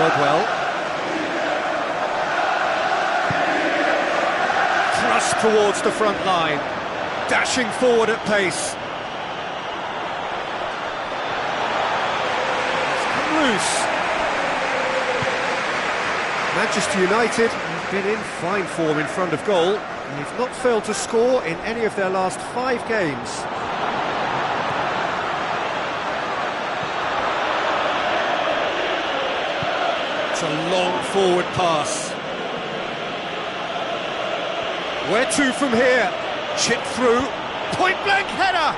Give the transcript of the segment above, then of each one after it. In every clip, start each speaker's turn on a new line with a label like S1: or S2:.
S1: Rodwell. Thrust towards the front line. Dashing forward at pace. It's come loose. Manchester United have been in fine form in front of goal. They've not failed to score in any of their last 5 games. It's a long forward pass. Where to from here? Chip through, point-blank header!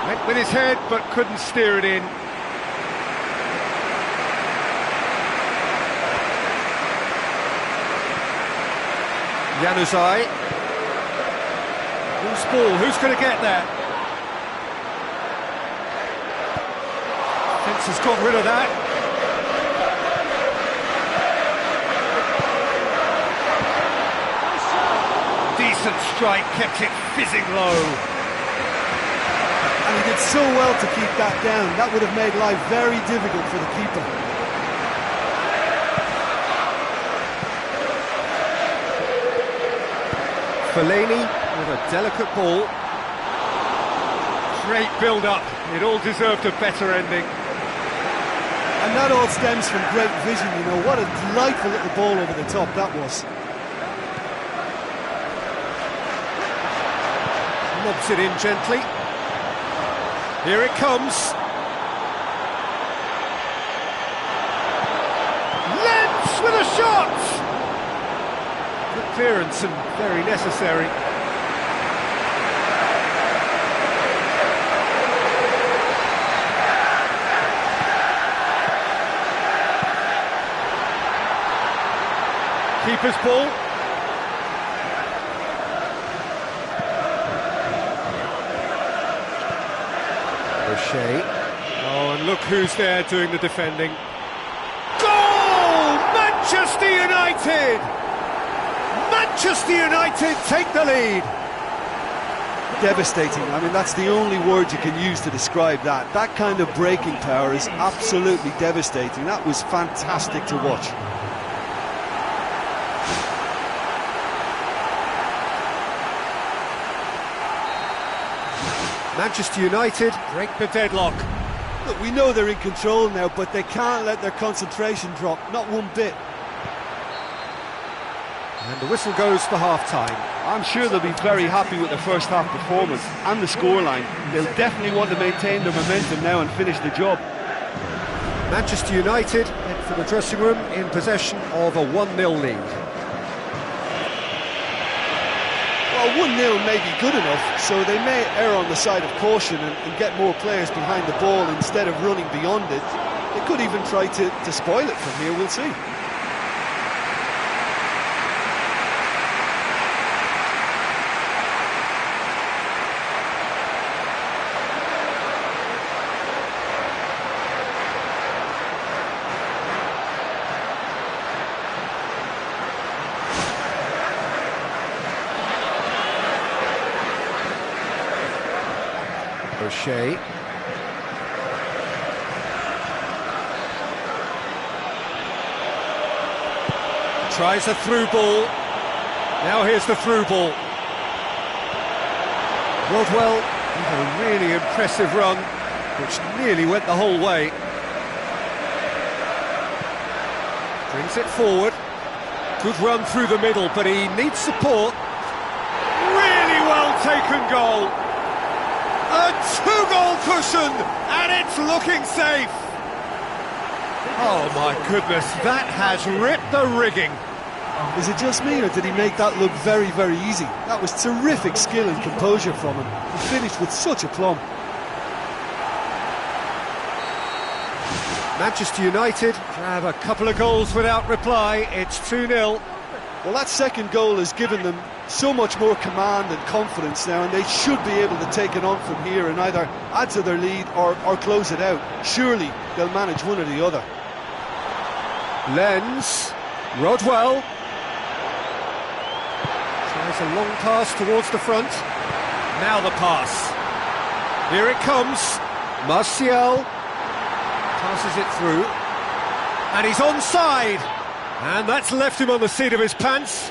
S1: Went with his head, but couldn't steer it in. Januzaj. Loose ball, who's going to get there? Fence has got rid of that. Decent strike, kept it fizzing low.
S2: And he did so well to keep that down. That would have made life very difficult for the keeper.
S1: Fellaini with a delicate ball. Great build-up. It all deserved a better ending.
S2: And that all stems from great vision, you know. What a delightful little ball over the top that was.
S1: Lobs it in gently. Here it comes. Lens with a shot! Good clearance and very necessary. Keeper's ball. O'Shea. Oh, and look who's there doing the defending. Goal! Manchester United! Manchester United take the lead!
S2: Devastating. I mean, that's the only word you can use to describe that. That kind of breaking power is absolutely devastating. That was fantastic to watch.
S1: Manchester United break the deadlock.
S2: Look, we know they're in control now, but they can't let their concentration drop, not one bit.
S1: And the whistle goes for half-time.
S3: I'm sure they'll be very happy with their first half performance and the scoreline. They'll definitely want to maintain their momentum now and finish the job.
S1: Manchester United head for the dressing room in possession of a 1-0 lead.
S2: Well, 1-0 may be good enough, so they may err on the side of caution and get more players behind the ball instead of running beyond it. They could even try to spoil it from here, we'll see.
S1: O'Shea. Tries a through ball. Now here's the through ball. Rodwell with a really impressive run, which nearly went the whole way. Brings it forward. Good run through the middle, but he needs support. Really well taken goal. A 2-goal cushion, and it's looking safe. Oh my goodness, that has ripped the rigging.
S2: Is it just me, or did he make that look very, very easy? That was terrific skill and composure from him. He finished with such aplomb.
S1: Manchester United have a couple of goals without reply. It's 2-0.
S2: Well, that second goal has given them so much more command and confidence now, and they should be able to take it on from here and either add to their lead or close it out. Surely they'll manage one or the other.
S1: Lens, Rodwell. Tries a long pass towards the front. Now the pass. Here it comes. Martial passes it through. And he's onside. And that's left him on the seat of his pants.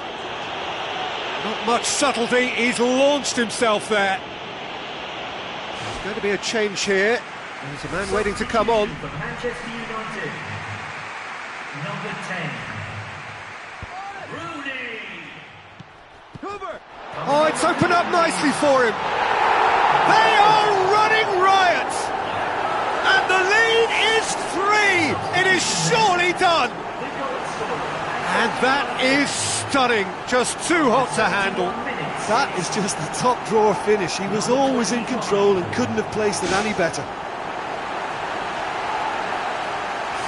S1: Not much subtlety, he's launched himself there. There's going to be a change here. There's a man waiting to come on.
S4: For Manchester United, number 10, Rooney.
S1: Oh, it's opened up nicely for him. They are running riot. And the lead is 3. It is surely done. And that is stunning. Just too hot to handle.
S2: That is just the top drawer finish. He was always in control and couldn't have placed it any better.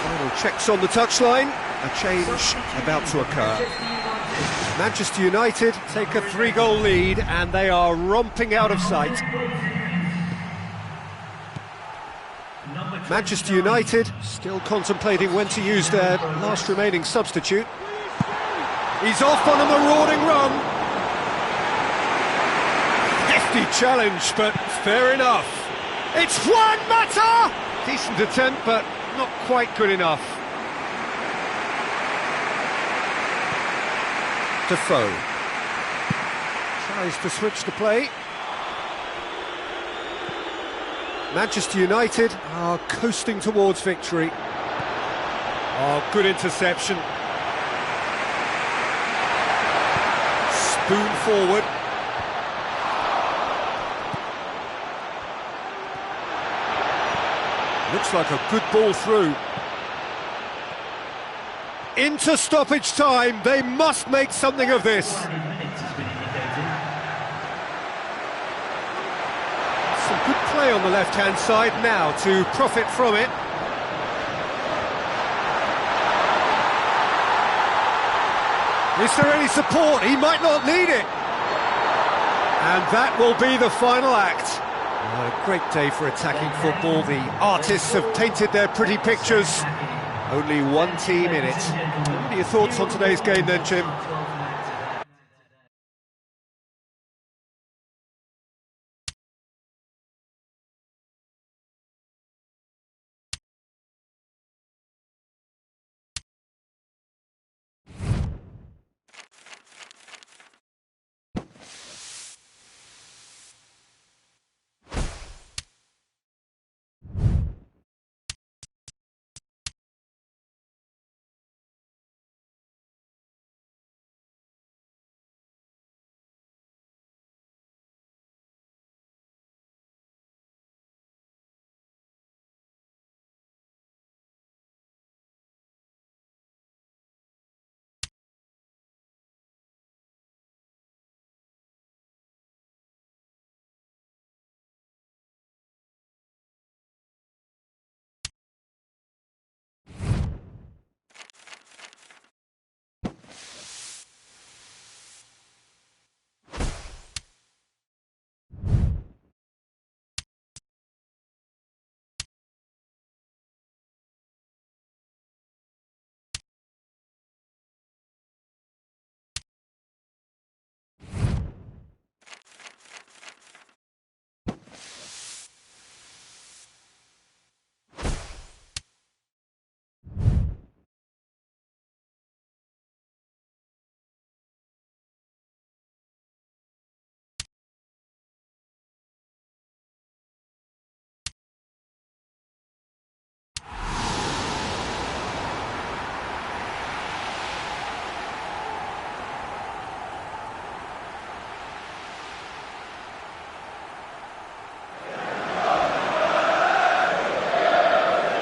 S1: Final checks on the touchline. A change about to occur. Manchester United take a 3-goal lead and they are romping out of sight. Manchester United still contemplating when to use their last remaining substitute. He's off on a marauding run. Hefty challenge, but fair enough. It's Juan Mata! Decent attempt, but not quite good enough. Defoe tries to switch the play. Manchester United are coasting towards victory. Oh, good interception. Spoon forward. Looks like a good ball through. Into stoppage time, they must make something of this. Some good play on the left-hand side now to profit from it. Is there any support? He might not need it. And that will be the final act. What a great day for attacking football. The artists have painted their pretty pictures. Only one team in it. What are your thoughts on today's game then, Jim?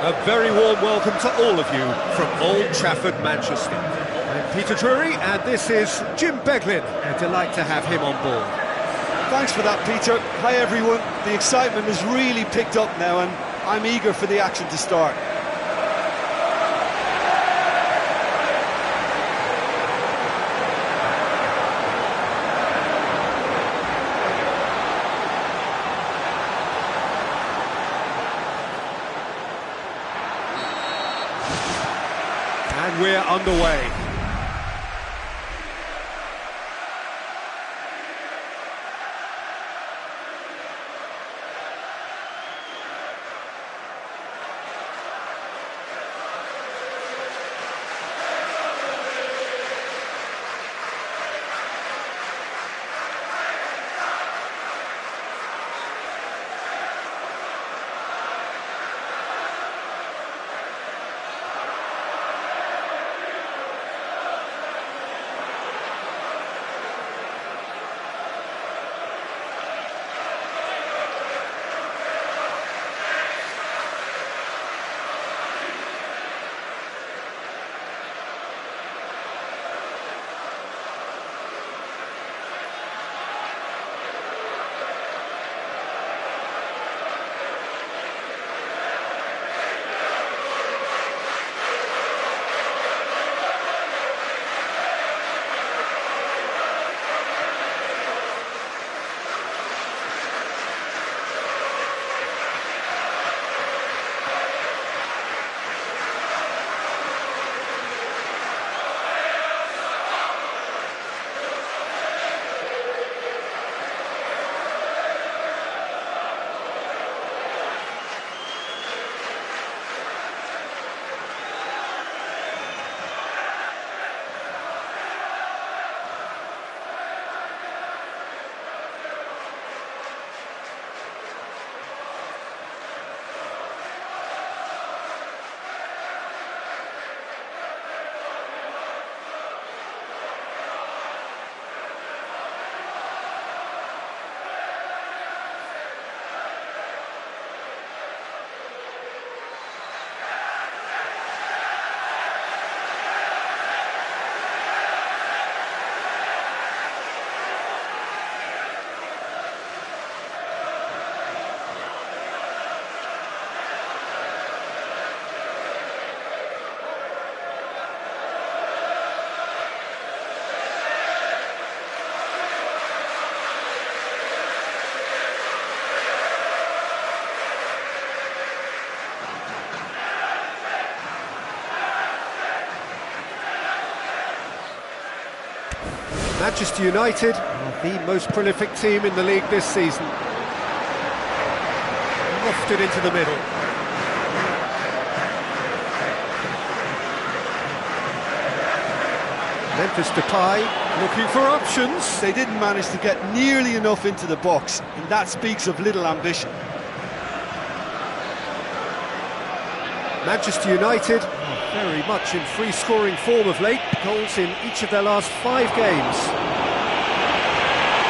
S1: A very warm welcome to all of you from Old Trafford, Manchester. I'm Peter Drury and this is Jim Beglin. A delight to have him on board.
S2: Thanks for that, Peter. Hi everyone. The excitement has really picked up now and I'm eager for the action to start.
S1: And we're underway. Manchester United are the most prolific team in the league this season. Lofted into the middle. Memphis Depay looking for options.
S2: They didn't manage to get nearly enough into the box, and that speaks of little ambition.
S1: Manchester United very much in free-scoring form of late. Goals in each of their last 5 games.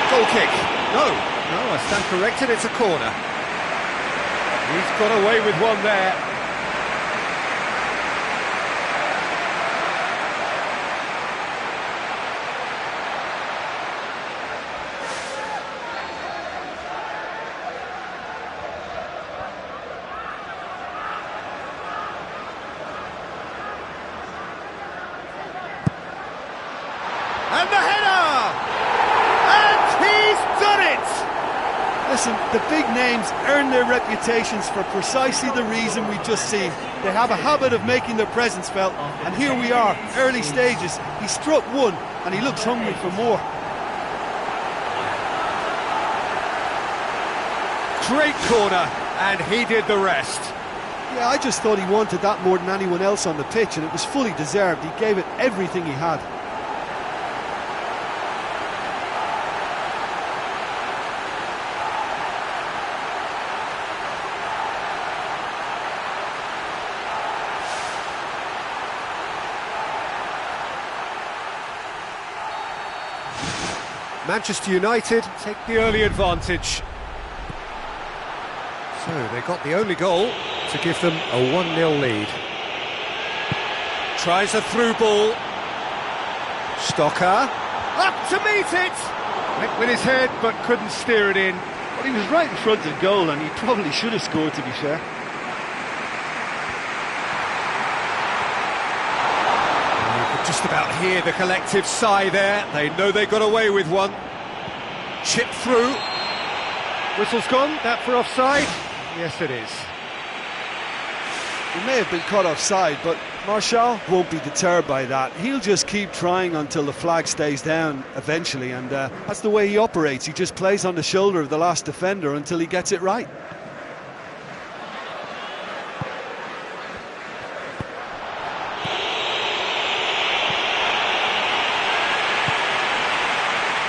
S1: Goal kick. No, I stand corrected, it's a corner. He's got away with one there. And the header! And he's done it!
S2: Listen, the big names earn their reputations for precisely the reason we've just seen. They have a habit of making their presence felt, and here we are, early stages. He struck one, and he looks hungry for more.
S1: Great corner, and he did the rest.
S2: Yeah, I just thought he wanted that more than anyone else on the pitch, and it was fully deserved. He gave it everything he had.
S1: Manchester United take the early advantage. So they got the only goal to give them a 1-0 lead. Tries a through ball. Stocker up to meet it. Went with his head but couldn't steer it in.
S3: But he was right in front of goal, and he probably should have scored, to be fair.
S1: You could just about hear the collective sigh there. They know they got away with one. Chip through. Whistle's gone. That for offside? Yes, it is.
S2: He may have been caught offside, but Martial won't be deterred by that. He'll just keep trying until the flag stays down eventually, and that's the way he operates. He just plays on the shoulder of the last defender until he gets it right.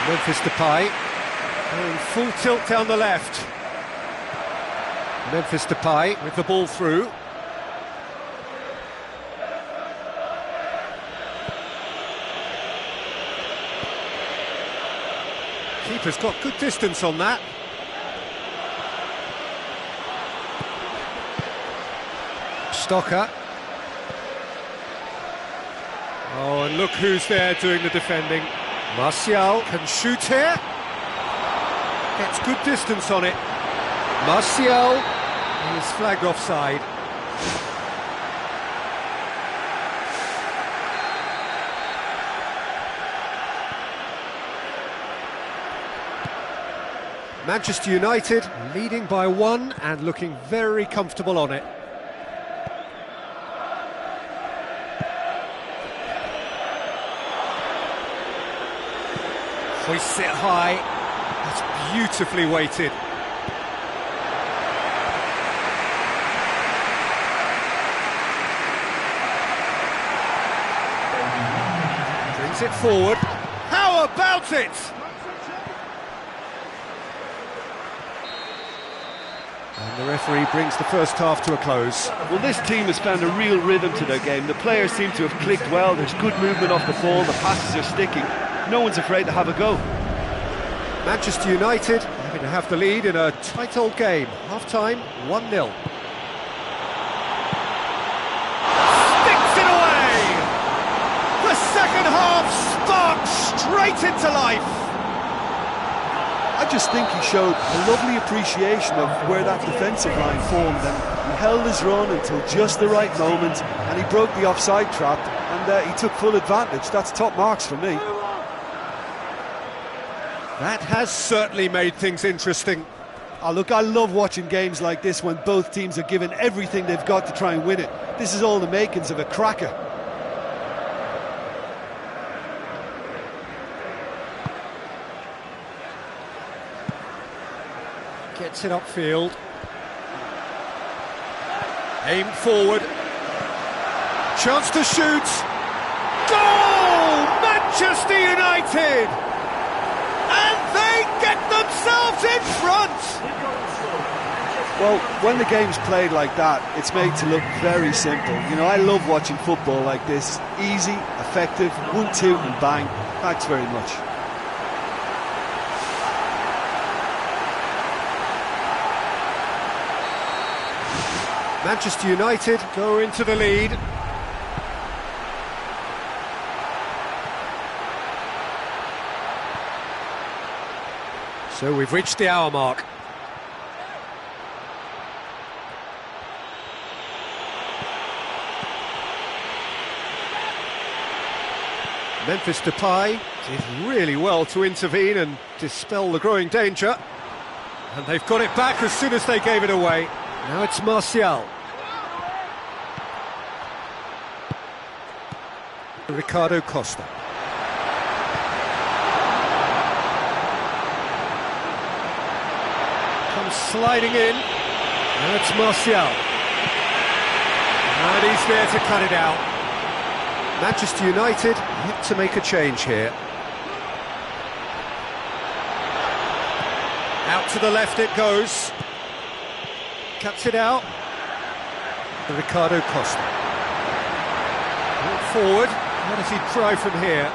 S1: Memphis Depay going full tilt down the left. Memphis Depay with the ball through. Keeper's got good distance on that. Stocker. Oh, and look who's there doing the defending. Martial can shoot here. Gets good distance on it. Martial is flagged offside. Manchester United leading by 1 and looking very comfortable on it. Hoists it high. That's beautifully weighted. Brings it forward. How about it? And the referee brings the first half to a close.
S3: Well, this team has found a real rhythm to their game. The players seem to have clicked well. There's good movement off the ball. The passes are sticking. No one's afraid to have a go.
S1: Manchester United having to have the lead in a tight old game. Half-time, 1-0. Sticks it away! The second half sparks straight into life.
S2: I just think he showed a lovely appreciation of where that defensive line formed, and he held his run until just the right moment, and he broke the offside trap, and he took full advantage. That's top marks for me.
S1: That has certainly made things interesting.
S2: Oh, look, I love watching games like this when both teams are given everything they've got to try and win it. This is all the makings of a cracker.
S1: Gets it upfield. Aimed forward. Chance to shoot. Goal! Manchester United! And they get themselves in front!
S2: Well, when the game's played like that, it's made to look very simple. You know, I love watching football like this. Easy, effective, 1-2 and bang. Thanks very much.
S1: Manchester United go into the lead. So we've reached the hour mark. Memphis Depay did really well to intervene and dispel the growing danger. And they've got it back as soon as they gave it away. Now it's Martial. Ricardo Costa. Comes sliding in. Now it's Martial. And he's there to cut it out. Manchester United look to make a change here. Out to the left it goes. Cuts it out. Ricardo Costa. Brought forward. What does he try from here?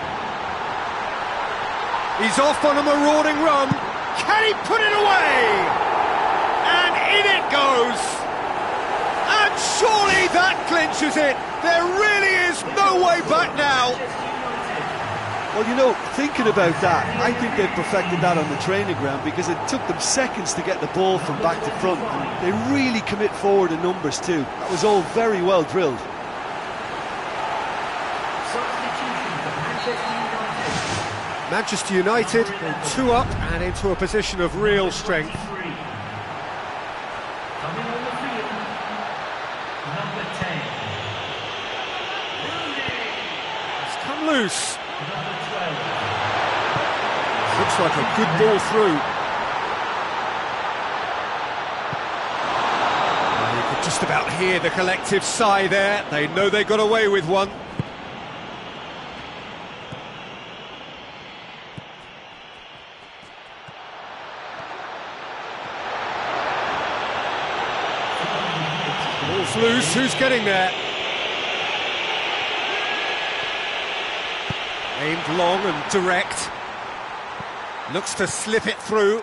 S1: He's off on a marauding run. Can he put it away? And in it goes. And surely that clinches it. There really is no way back now.
S2: Well, you know, thinking about that, I think they've perfected that on the training ground because it took them seconds to get the ball from back to front. And they really commit forward in numbers too. That was all very well drilled.
S1: Manchester United go 2 up and into a position of real strength.
S4: Coming on the field, number 10.
S1: It's come loose.
S4: Number 12.
S1: Looks like a good ball through. You could just about hear the collective sigh there. They know they got away with one. Ball's loose, who's getting there? Aimed long and direct. Looks to slip it through.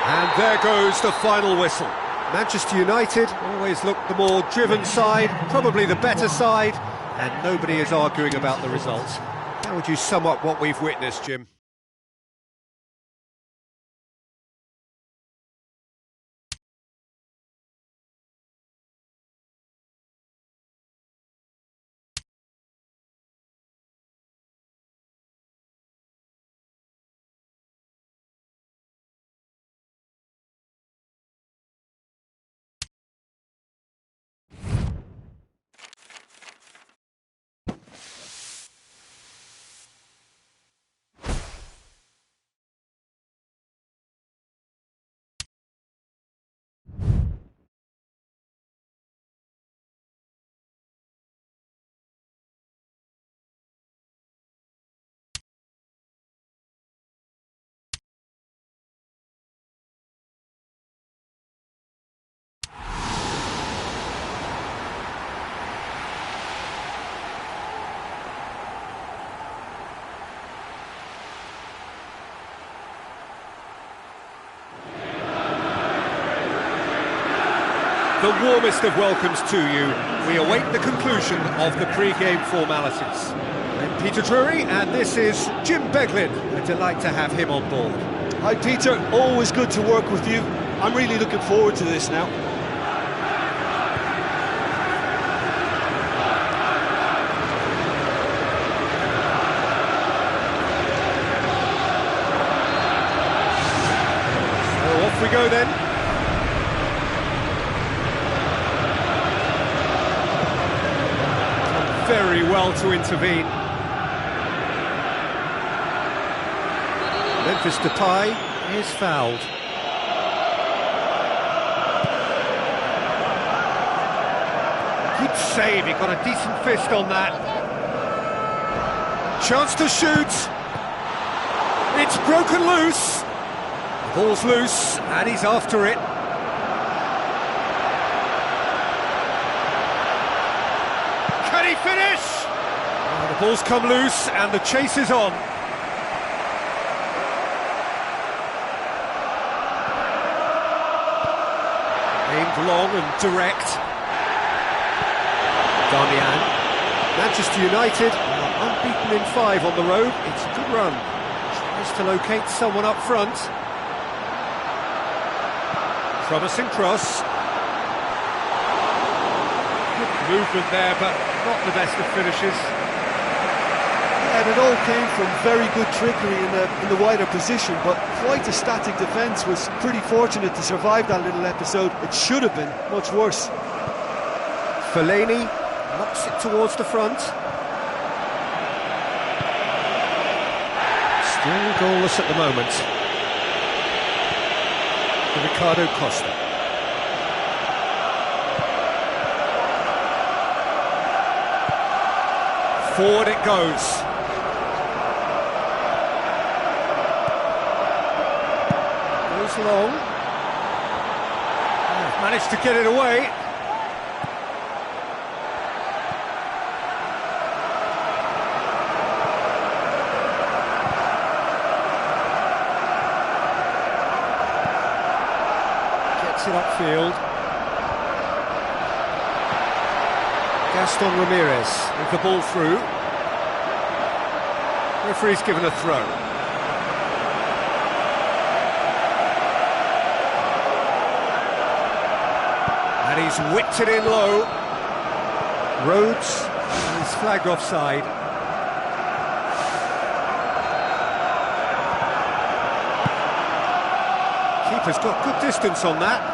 S1: And there goes the final whistle. Manchester United always look the more driven side, probably the better side, and nobody is arguing about the results. How would you sum up what we've witnessed, Jim? The warmest of welcomes to you. We await the conclusion of the pre-game formalities. I'm Peter Drury, and this is Jim Beglin. A delight to have him on board.
S2: Hi Peter, always good to work with you. I'm really looking forward to this now.
S1: So off we go then. well to intervene. Memphis Depay is fouled. Good save, he got a decent fist on that. Chance to shoot. It's broken loose. The ball's loose and he's after it. Can he finish? Oh, the ball's come loose and the chase is on. Aimed long and direct. Damian. Manchester United are unbeaten in 5 on the road. It's a good run. Tries to locate someone up front. Promising cross. Good movement there, but not the best of finishes.
S2: And it all came from very good trickery in the wider position, but quite a static defence. Was pretty fortunate to survive that little episode. It should have been much worse.
S1: Fellaini knocks it towards the front. Still goalless at the moment. Ricardo Costa. Forward it goes. Goes long. Oh, managed to get it away. Gets it upfield. Gaston Ramirez with the ball through. Referee's given a throw. And he's whipped it in low. Rhodes is flagged offside. Keeper's got good distance on that.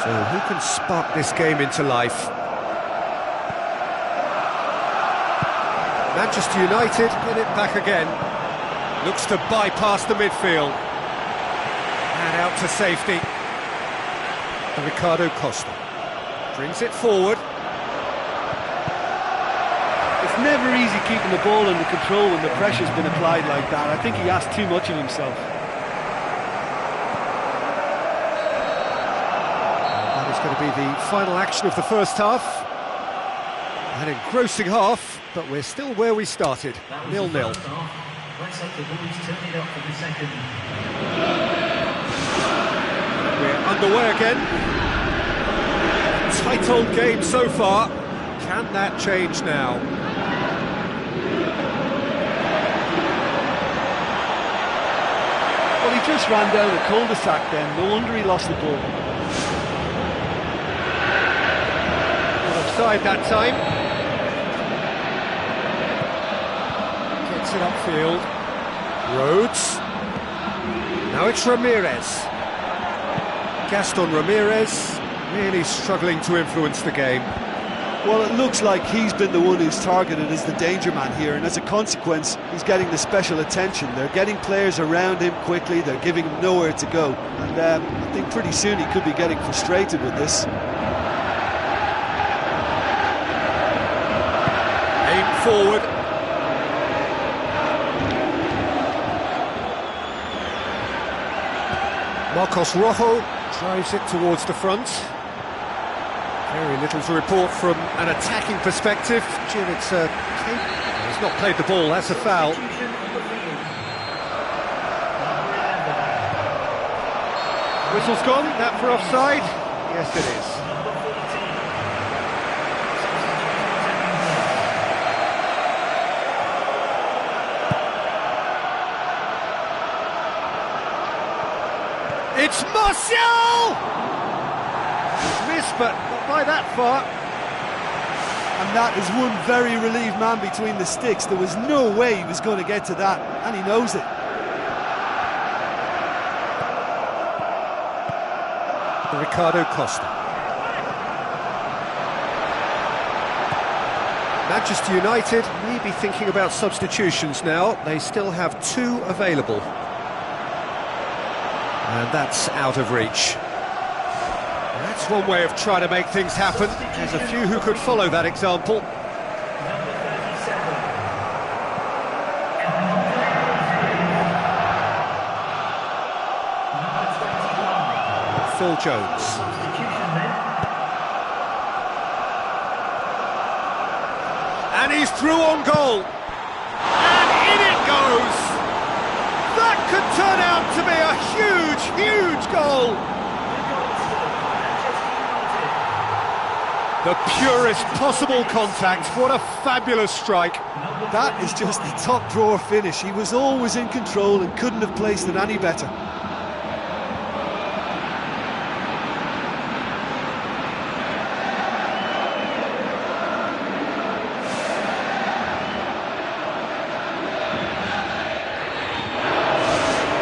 S1: So who can spark this game into life? Manchester United get it back again. Looks to bypass the midfield. And out to safety. Ricardo Costa brings it forward.
S3: It's never easy keeping the ball under control when the pressure's been applied like that. I think he asked too much of himself.
S1: That is going to be the final action of the first half. An engrossing half, but we're still where we started, 0-0.
S4: Let's hope the Blues turn it up for the second.
S1: We're underway again. Tight old game so far. Can that change now?
S3: Well, he just ran down the cul-de-sac then. No wonder he lost the ball.
S1: Offside that time. Gets it upfield. Rhodes. Now it's Ramirez. Gaston Ramirez really struggling to influence the game.
S2: Well, it looks like he's been the one who's targeted as the danger man here, and as a consequence, he's getting the special attention. They're getting players around him quickly, they're giving him nowhere to go. And I think pretty soon he could be getting frustrated with this.
S1: Aim forward. Marcos Rojo drives it towards the front. Very little to report from an attacking perspective. Jim, it's he's not played the ball, that's a foul. Whistle's gone, that for offside? Yes, it is. It's Martial! Missed, but not by that far.
S2: And that is one very relieved man between the sticks. There was no way he was going to get to that, and he knows it. Ricardo Costa.
S1: Manchester United may be thinking about substitutions now. They still have 2 available. And that's out of reach. That's one way of trying to make things happen. There's a few who could follow that example. Phil Jones. And he's through on goal. And in it goes. That could turn out to be a huge, huge goal. The purest possible contact. What a fabulous strike.
S2: That is just the top drawer finish. He was always in control and couldn't have placed it any better.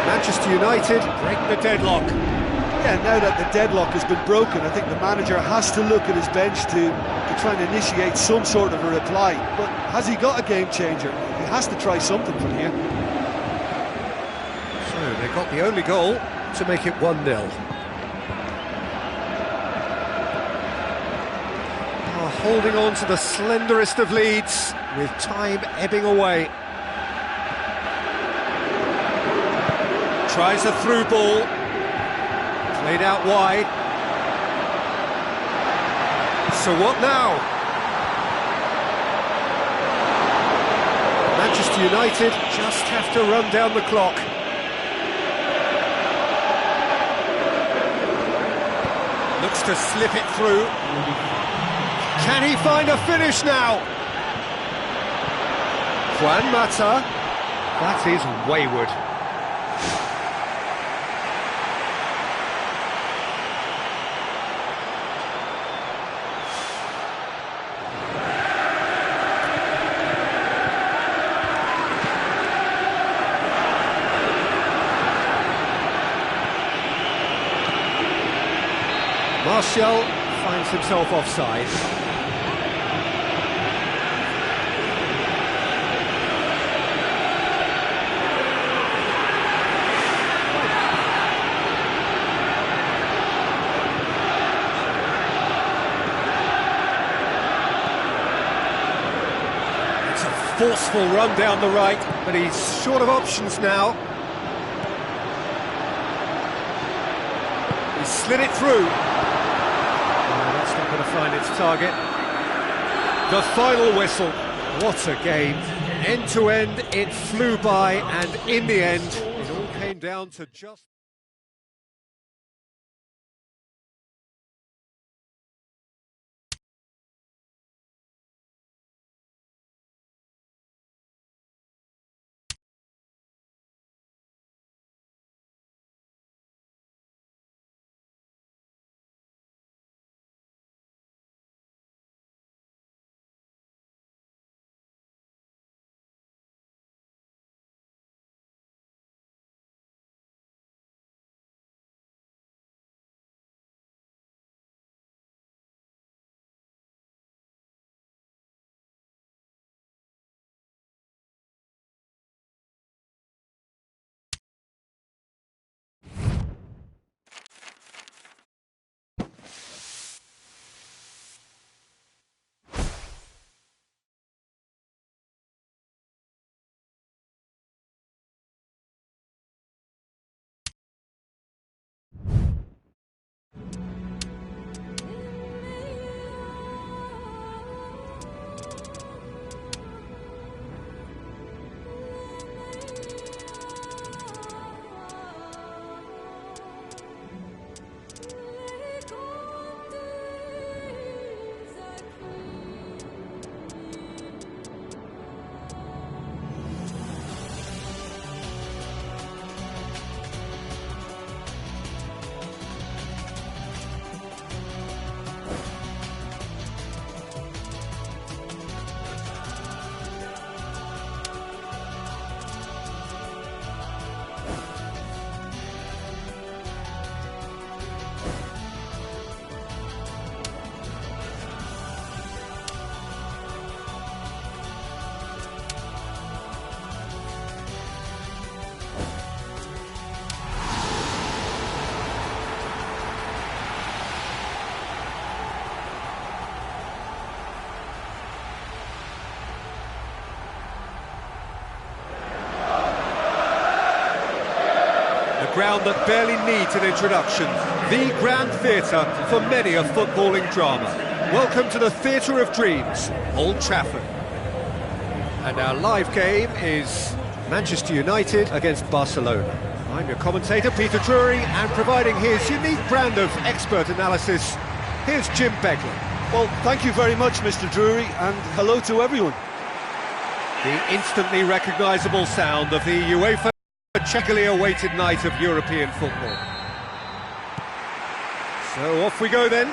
S1: Manchester United break the deadlock.
S2: Yeah, now that the deadlock has been broken, I think the manager has to look at his bench to try and initiate some sort of a reply. But has he got a game changer? He has to try something from here.
S1: So they got the only goal to make it 1-0. Holding on to the slenderest of leads with time ebbing away. Tries a through ball, played out wide. So what now? Manchester United just have to run down the clock. Looks to slip it through. Can he find a finish now? Juan Mata. That is wayward. Martial finds himself offside. It's a forceful run down the right, but he's short of options now. He slid it through. Going to find its target. The final whistle. What a game. End to end, it flew by, and in the end, it all came down to just... ground that barely needs an introduction. The grand theatre for many a footballing drama. Welcome to the Theatre of Dreams, Old Trafford. And our live game is Manchester United against Barcelona. I'm your commentator, Peter Drury, and providing his unique brand of expert analysis, here's Jim Beglin.
S2: Well, thank you very much, Mr. Drury, and hello to everyone.
S1: The instantly recognisable sound of the UEFA checkily awaited night of European football. So off we go then.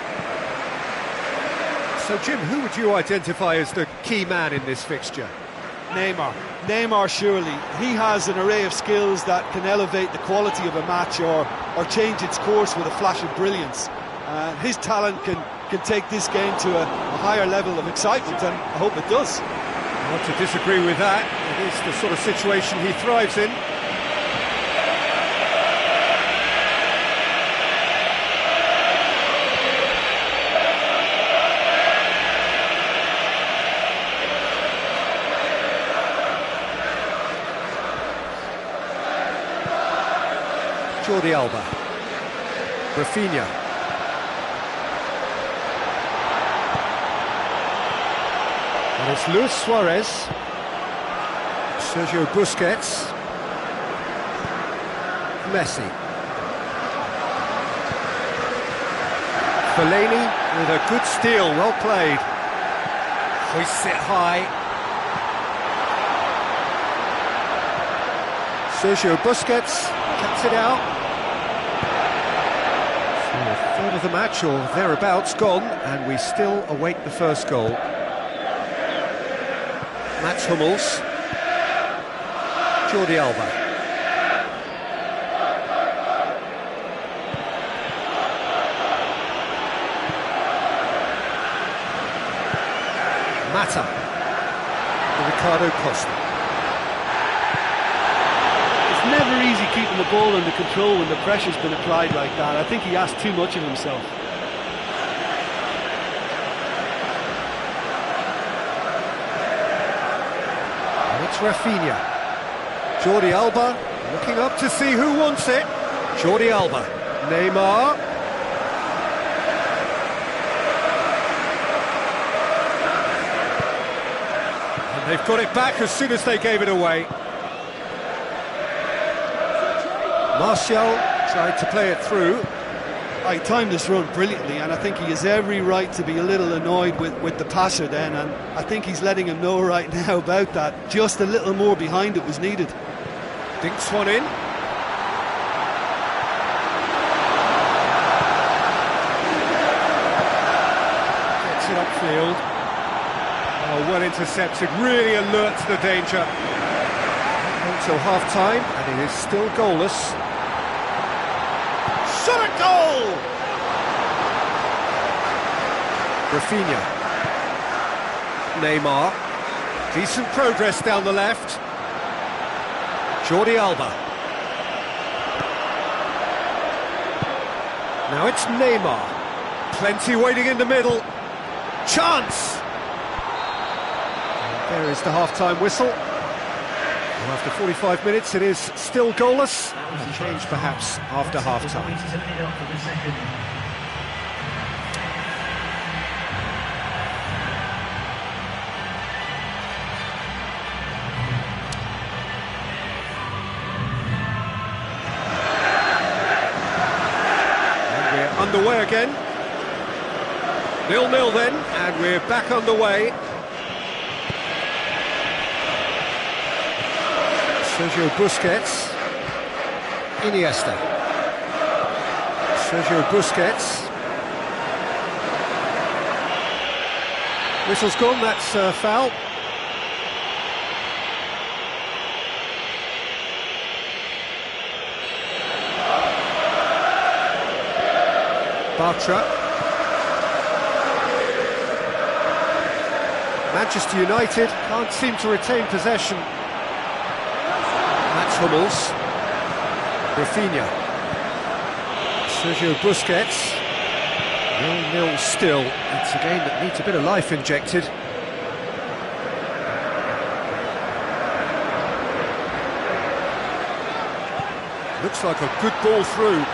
S1: So Jim, who would you identify as the key man in this fixture?
S2: Neymar, surely. He has an array of skills that can elevate the quality of a match or change its course with a flash of brilliance. His talent can take this game to a higher level of excitement, and I hope it does.
S1: Not to disagree with that. It is the sort of situation he thrives in. Jordi Alba, Rafinha, and it's Luis Suarez, Sergio Busquets, Messi, Fellaini with a good steal, well played, hoists it high, Sergio Busquets cuts it out. A third of the match or thereabouts gone, and we still await the first goal. Mats Hummels, Jordi Alba, Mata, and Ricardo Costa.
S3: Never easy keeping the ball under control when the pressure's been applied like that. I think he asks too much of himself.
S1: And it's Rafinha. Jordi Alba looking up to see who wants it. Jordi Alba. Neymar. And they've got it back as soon as they gave it away. Martial tried to play it through.
S2: He timed this run brilliantly, and I think he has every right to be a little annoyed with the passer then, and I think he's letting him know right now about that. Just a little more behind it was needed.
S1: Dinks one in. Gets it upfield. Oh, well intercepted, really alert to the danger. Until half-time, and it is still goalless. Shot a goal! Rafinha. Neymar. Decent progress down the left. Jordi Alba. Now it's Neymar. Plenty waiting in the middle. Chance! And there is the half-time whistle. Well, after 45 minutes, it is still goalless. A change, perhaps, after half-time. And we're underway again. 0-0 then, and we're back underway. Sergio Busquets, Iniesta, Sergio Busquets, whistle's gone, that's a foul. Bartra, Manchester United can't seem to retain possession. Mats Hummels, Rafinha, Sergio Busquets, 0-0 still. It's a game that needs a bit of life injected. Looks like a good ball through.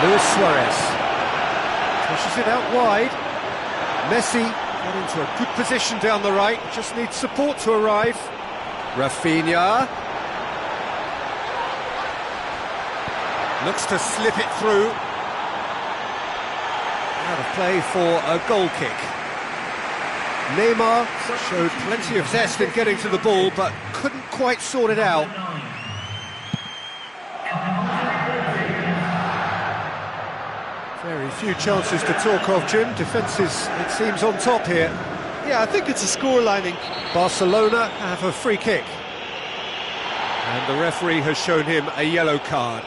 S1: Luis Suarez pushes it out wide. Messi got into a good position down the right, just needs support to arrive. Rafinha looks to slip it through. Out of play for a goal kick. Neymar showed plenty of zest in getting to the ball, but couldn't quite sort it out. Very few chances to talk of, Jim. Defence is, it seems, on top here.
S2: Yeah, I think it's a scorelining.
S1: Barcelona have a free kick. And the referee has shown him a yellow card.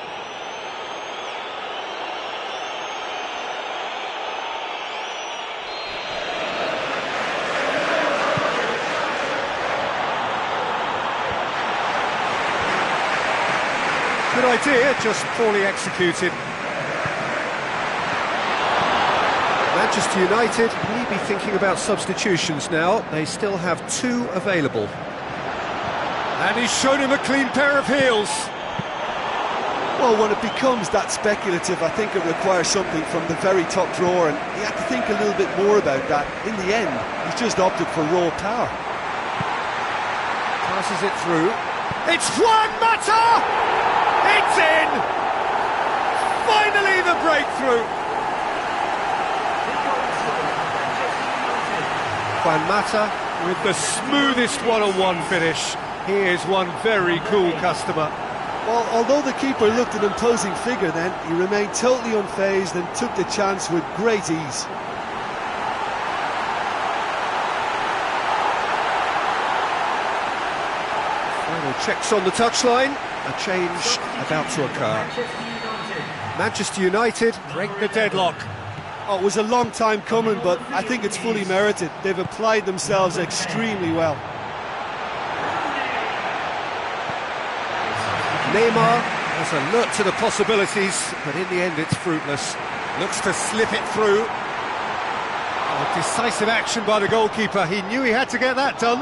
S1: Good idea, just poorly executed. Manchester United may be thinking about substitutions now. They still have 2 available. And he's shown him a clean pair of heels.
S2: Well, when it becomes that speculative, I think it requires something from the very top drawer, and he had to think a little bit more about that. In the end, he's just opted for raw power.
S1: Passes it through. It's Juan Mata! It's in! Finally the breakthrough! Juan Mata with the smoothest one-on-one finish. He is one very cool customer.
S2: Well, although the keeper looked an imposing figure then, he remained totally unfazed and took the chance with great ease.
S1: Final checks on the touchline. A change about to occur. Manchester United break the deadlock.
S2: Oh, it was a long time coming, but I think it's fully merited. They've applied themselves extremely well.
S1: Neymar has alert to the possibilities, but in the end it's fruitless. Looks to slip it through. Oh, decisive action by the goalkeeper. He knew he had to get that done.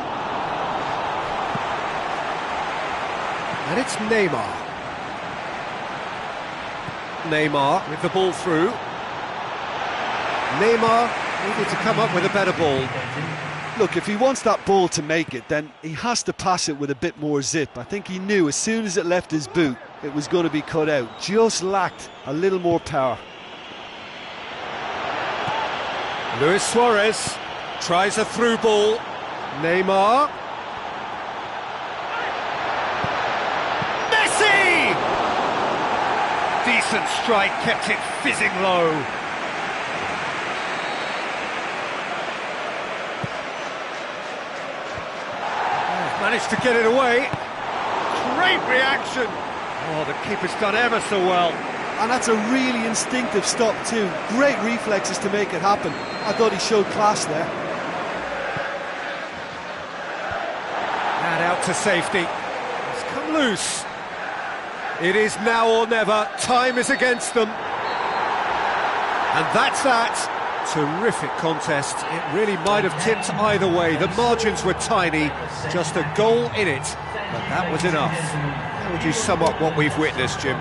S1: And it's Neymar. Neymar with the ball through. Neymar needed to come up with a better ball.
S2: Look, if he wants that ball to make it, then he has to pass it with a bit more zip. I think he knew as soon as it left his boot, it was going to be cut out. Just lacked a little more power.
S1: Luis Suarez tries a through ball. Neymar. Messi! Decent strike, kept it fizzing low. Managed to get it away. Great reaction. Oh, the keeper's done ever so well.
S2: And that's a really instinctive stop too. Great reflexes to make it happen. I thought he showed class there.
S1: And out to safety. It's come loose. It is now or never. Time is against them. And that's that. Terrific contest. It really might have tipped either way. The margins were tiny, just a goal in it, but that was enough. How would you sum up what we've witnessed, Jim?